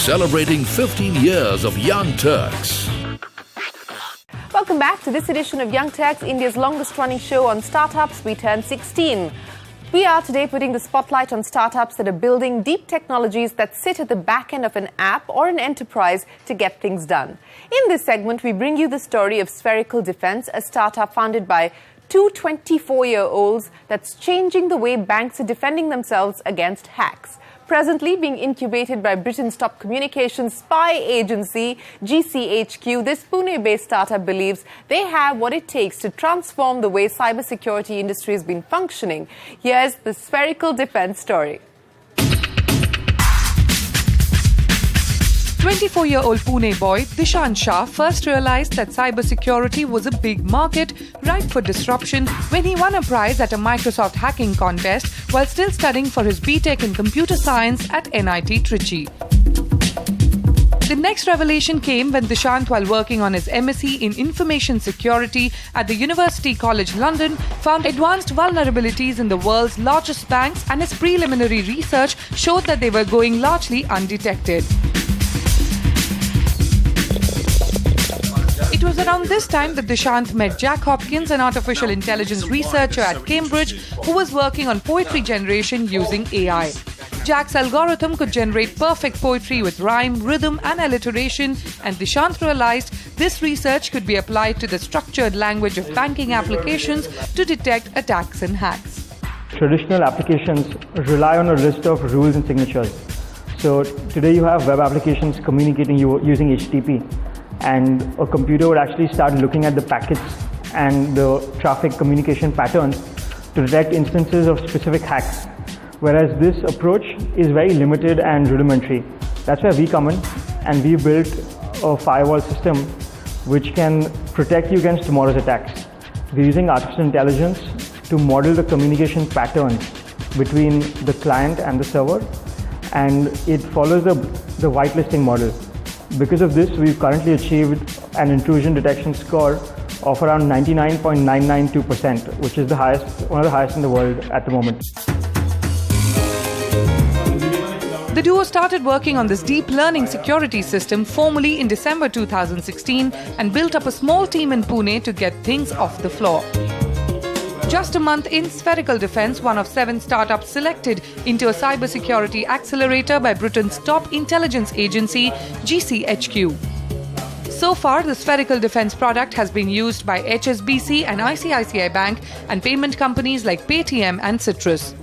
celebrating 15 years of Young Turks. Welcome back to this edition of Young Turks, India's longest-running show on startups. We turn 16. We are today putting the spotlight on startups that are building deep technologies that sit at the back end of an app or an enterprise to get things done. In this segment, we bring you the story of Spherical Defence, a startup founded by two 24-year-olds that's changing the way banks are defending themselves against hacks. Presently being incubated by Britain's top communications spy agency, GCHQ, this Pune-based startup believes they have what it takes to transform the way cybersecurity industry has been functioning. Here's the Spherical Defence story. 24-year-old Pune boy Bhishan Shah first realized that cybersecurity was a big market ripe for disruption when he won a prize at a Microsoft hacking contest while still studying for his BTech in computer science at NIT Trichy. The next revelation came when Dishant, while working on his MSc in Information Security at the University College London, found advanced vulnerabilities in the world's largest banks, and his preliminary research showed that they were going largely undetected. It was around this time that Dishant met Jack Hopkins, an artificial intelligence researcher at Cambridge who was working on poetry generation using AI. Jack's algorithm could generate perfect poetry with rhyme, rhythm and alliteration, and Dishant realized this research could be applied to the structured language of banking applications to detect attacks and hacks. Traditional applications rely on a list of rules and signatures. So today you have web applications communicating using HTTP. And a computer would actually start looking at the packets and the traffic communication patterns to detect instances of specific hacks. Whereas this approach is very limited and rudimentary. That's where we come in, and we built a firewall system which can protect you against tomorrow's attacks. We're using artificial intelligence to model the communication patterns between the client and the server, and it follows the whitelisting model. Because of this, we've currently achieved an intrusion detection score of around 99.992%, which is one of the highest in the world at the moment. The duo started working on this deep learning security system formally in December 2016 and built up a small team in Pune to get things off the floor. Just a month in, Spherical Defence, one of 7 startups selected into a cybersecurity accelerator by Britain's top intelligence agency, GCHQ. So far, the Spherical Defence product has been used by HSBC and ICICI Bank and payment companies like Paytm and Citrus.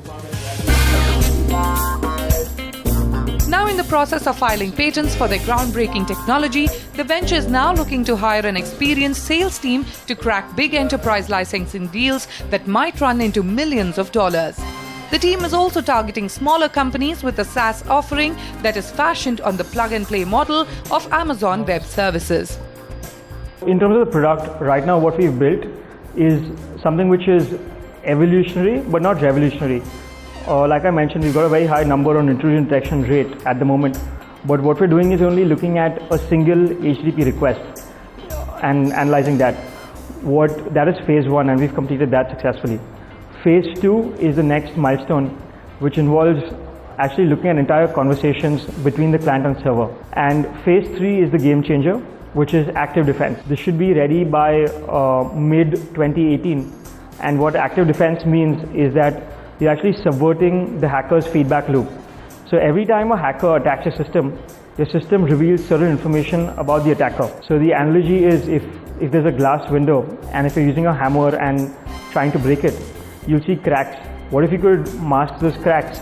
Now in the process of filing patents for their groundbreaking technology, the venture is now looking to hire an experienced sales team to crack big enterprise licensing deals that might run into millions of dollars. The team is also targeting smaller companies with a SaaS offering that is fashioned on the plug-and-play model of Amazon Web Services. In terms of the product, right now what we've built is something which is evolutionary but not revolutionary. Like I mentioned, we've got a very high number on intrusion detection rate at the moment. But what we're doing is only looking at a single HTTP request and analyzing that. That is phase 1, and we've completed that successfully. Phase 2 is the next milestone, which involves actually looking at entire conversations between the client and server. And phase 3 is the game changer, which is active defense. This should be ready by mid-2018. And what active defense means is that you're actually subverting the hacker's feedback loop. So every time a hacker attacks your system reveals certain information about the attacker. So the analogy is if there's a glass window and if you're using a hammer and trying to break it, you'll see cracks. What if you could mask those cracks?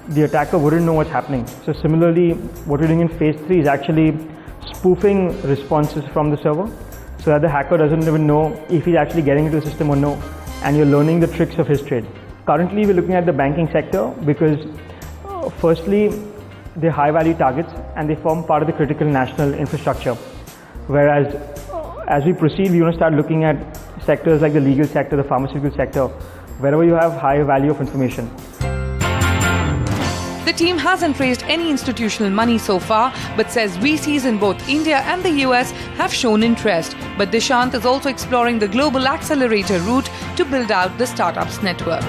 The attacker wouldn't know what's happening. So similarly, what we're doing in phase 3 is actually spoofing responses from the server so that the hacker doesn't even know if he's actually getting into the system or no, and you're learning the tricks of his trade. Currently, we're looking at the banking sector because firstly, they're high-value targets and they form part of the critical national infrastructure. Whereas, as we proceed, we want to start looking at sectors like the legal sector, the pharmaceutical sector, wherever you have high value of information. The team hasn't raised any institutional money so far, but says VCs in both India and the US have shown interest. But Dishant is also exploring the global accelerator route to build out the startups network.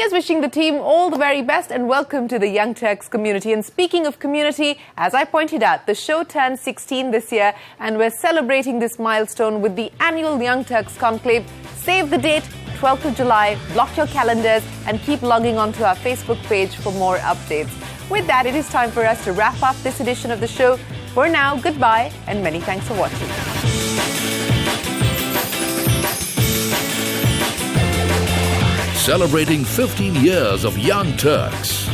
Here's wishing the team all the very best and welcome to the Young Turks community. And speaking of community, as I pointed out, the show turned 16 this year and we're celebrating this milestone with the annual Young Turks Conclave. Save the date, 12th of July, block your calendars and keep logging on to our Facebook page for more updates. With that, it is time for us to wrap up this edition of the show. For now, goodbye and many thanks for watching. Celebrating 15 years of Young Turks.